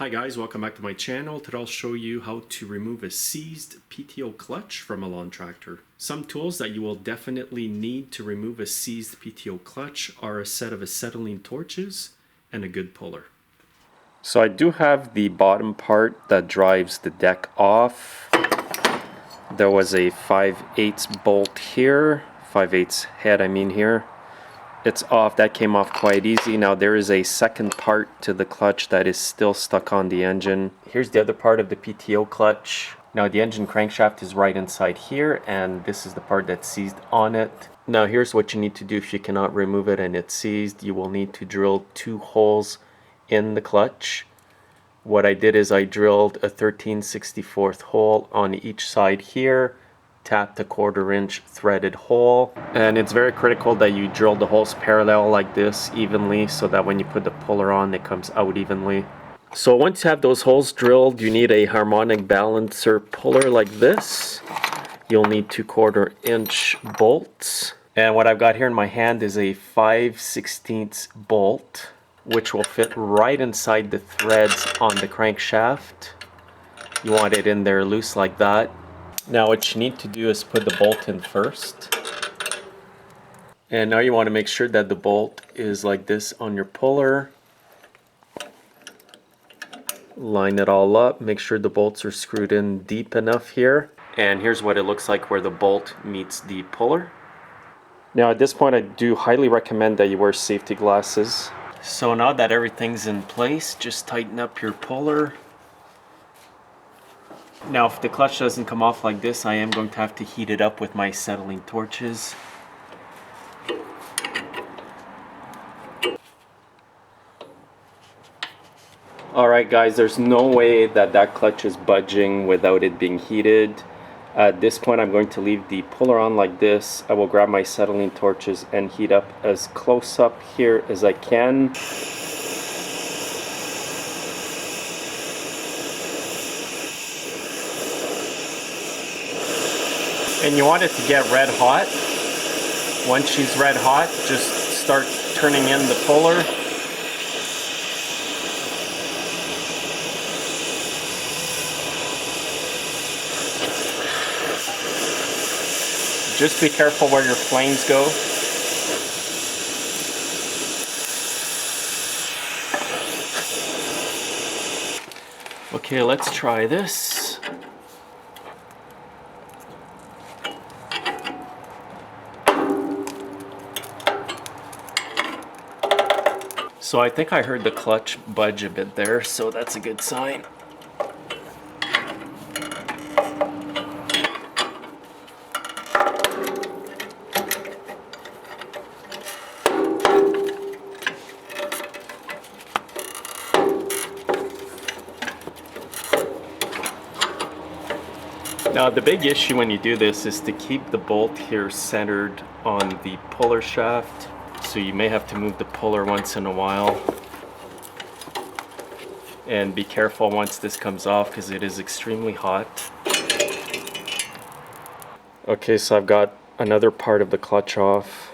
Hi guys, welcome back to my channel. Today I'll show you how to remove a seized PTO clutch from a lawn tractor. Some tools that you will definitely need to remove a seized PTO clutch are a set of acetylene torches and a good puller. So I do have the bottom part that drives the deck off. There was a 5/8 bolt here, 5/8 head I mean here. It's off. That came off quite easy. Now there is a second part to the clutch that is still stuck on the engine. Here's the other part of the PTO clutch. Now the engine crankshaft is right inside here, and this is the part that's seized on it. Now here's what you need to do if you cannot remove it and it's seized. You will need to drill 2 holes in the clutch. What I did is I drilled a 13/64 hole on each side here, tapped a 1/4 inch threaded hole, and it's very critical that you drill the holes parallel like this evenly so that when you put the puller on it comes out evenly. So once you have those holes drilled, you need a harmonic balancer puller like this. You'll need 2/4 inch bolts, and what I've got here in my hand is a 5/16 bolt which will fit right inside the threads on the crankshaft. You want it in there loose like that. Now what you need to do is put the bolt in first. And now you want to make sure that the bolt is like this on your puller. Line it all up, make sure the bolts are screwed in deep enough here. And here's what it looks like where the bolt meets the puller. Now at this point I do highly recommend that you wear safety glasses. So now that everything's in place, just tighten up your puller. Now if the clutch doesn't come off like this, I am going to have to heat it up with my acetylene torches. Alright guys, there's no way that that clutch is budging without it being heated. At this point I'm going to leave the puller on like this. I will grab my acetylene torches and heat up as close up here as I can. And you want it to get red hot. Once she's red hot, just start turning in the puller. Just be careful where your flames go. Okay, let's try this. So I think I heard the clutch budge a bit there, so that's a good sign. Now the big issue when you do this is to keep the bolt here centered on the puller shaft. So you may have to move the puller once in a while. And be careful once this comes off because it is extremely hot. Okay, so I've got another part of the clutch off.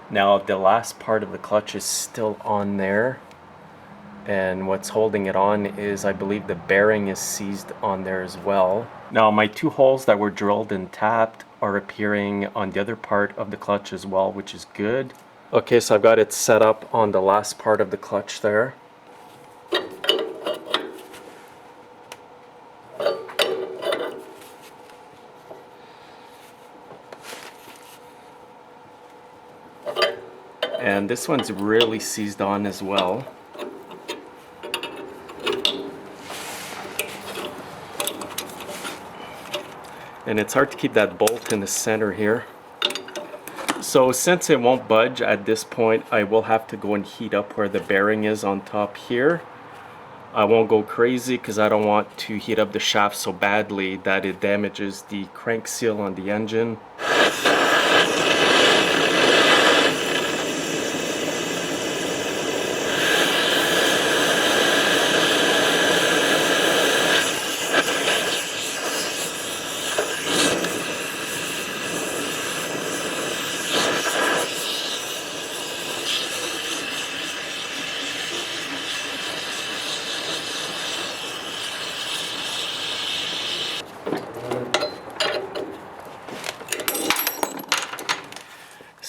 Now the last part of the clutch is still on there. And what's holding it on is, I believe, the bearing is seized on there as well. Now my 2 holes that were drilled and tapped are appearing on the other part of the clutch as well, which is good. Okay, so I've got it set up on the last part of the clutch there. And this one's really seized on as well. And it's hard to keep that bolt in the center here. So since it won't budge at this point, I will have to go and heat up where the bearing is on top here. I won't go crazy because I don't want to heat up the shaft so badly that it damages the crank seal on the engine.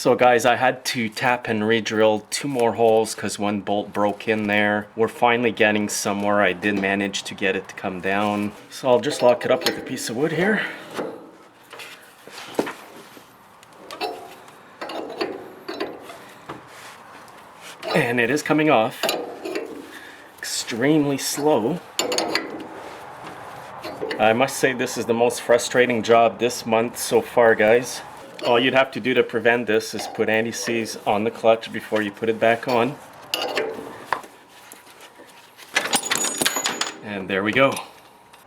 So guys, I had to tap and re-drill 2 more holes because one bolt broke in there. We're finally getting somewhere. I did manage to get it to come down. So I'll just lock it up with a piece of wood here. And it is coming off. Extremely slow. I must say this is the most frustrating job this month so far, guys. All you'd have to do to prevent this is put anti-seize on the clutch before you put it back on. And there we go.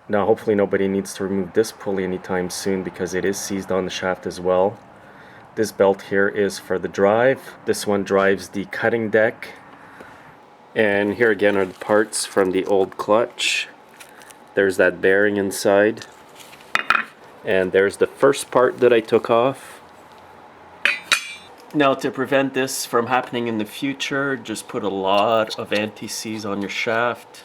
Now hopefully nobody needs to remove this pulley anytime soon because it is seized on the shaft as well. This belt here is for the drive. This one drives the cutting deck. And here again are the parts from the old clutch. There's that bearing inside. And there's the first part that I took off. Now to prevent this from happening in the future, just put a lot of anti-seize on your shaft.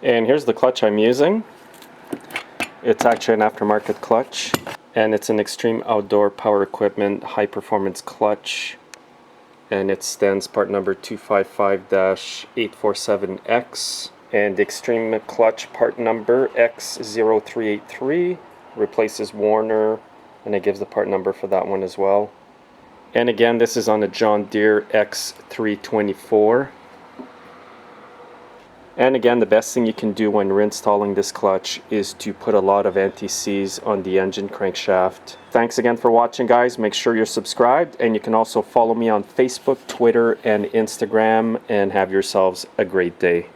And here's the clutch I'm using. It's actually an aftermarket clutch, and it's an Extreme Outdoor Power Equipment high performance clutch. And it stands part number 255-847X, and Extreme Clutch part number X0383 replaces Warner, and it gives the part number for that one as well. And again, this is on the John Deere X324. And again, the best thing you can do when reinstalling this clutch is to put a lot of anti-seize on the engine crankshaft. Thanks again for watching, guys. Make sure you're subscribed, and you can also follow me on Facebook, Twitter, and Instagram, and have yourselves a great day.